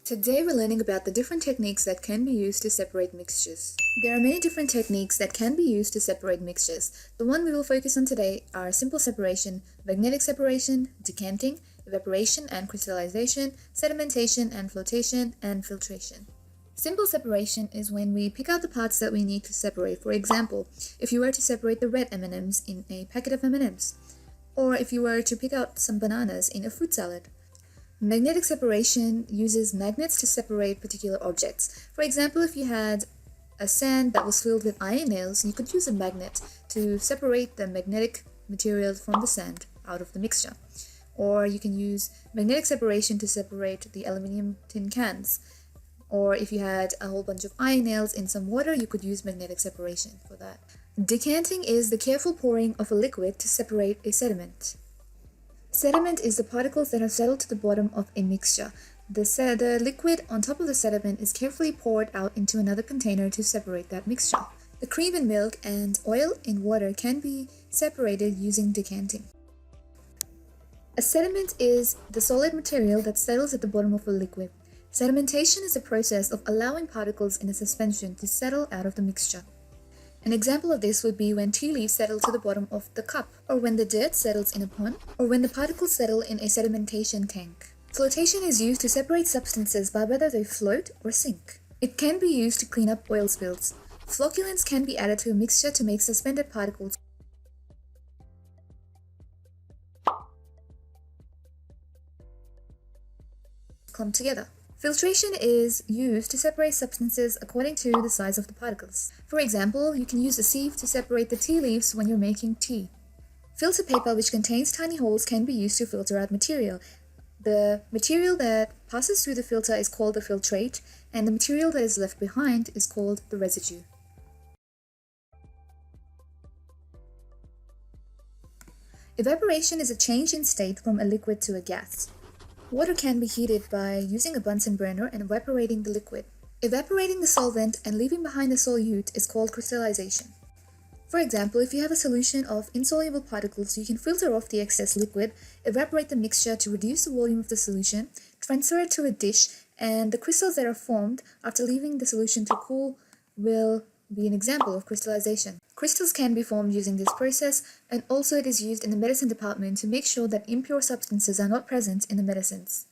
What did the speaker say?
Today we're learning about the different techniques that can be used to separate mixtures. There are many different techniques that can be used to separate mixtures. The one we will focus on today are simple separation, magnetic separation, decanting, evaporation and crystallization, sedimentation and floatation, and filtration. Simple separation is when we pick out the parts that we need to separate. For example, if you were to separate the red M&Ms in a packet of M&Ms, or if you were to pick out some bananas in a fruit salad. Magnetic separation uses magnets to separate particular objects. For example, if you had a sand that was filled with iron nails, you could use a magnet to separate the magnetic material from the sand out of the mixture. Or you can use magnetic separation to separate the aluminum tin cans. Or if you had a whole bunch of iron nails in some water, you could use magnetic separation for that. Decanting is the careful pouring of a liquid to separate a sediment. Sediment is the particles that have settled to the bottom of a mixture. The liquid on top of the sediment is carefully poured out into another container to separate that mixture. The cream in milk and oil in water can be separated using decanting. A sediment is the solid material that settles at the bottom of a liquid. Sedimentation is a process of allowing particles in a suspension to settle out of the mixture. An example of this would be when tea leaves settle to the bottom of the cup, or when the dirt settles in a pond, or when the particles settle in a sedimentation tank. Flotation is used to separate substances by whether they float or sink. It can be used to clean up oil spills. Flocculants can be added to a mixture to make suspended particles clump together. Filtration is used to separate substances according to the size of the particles. For example, you can use a sieve to separate the tea leaves when you're making tea. Filter paper, which contains tiny holes, can be used to filter out material. The material that passes through the filter is called the filtrate, and the material that is left behind is called the residue. Evaporation is a change in state from a liquid to a gas. Water can be heated by using a Bunsen burner and evaporating the liquid. Evaporating the solvent and leaving behind the solute is called crystallization. For example, if you have a solution of insoluble particles, you can filter off the excess liquid, evaporate the mixture to reduce the volume of the solution, transfer it to a dish, and the crystals that are formed after leaving the solution to cool will be an example of crystallization. Crystals can be formed using this process, and also it is used in the medicine department to make sure that impure substances are not present in the medicines.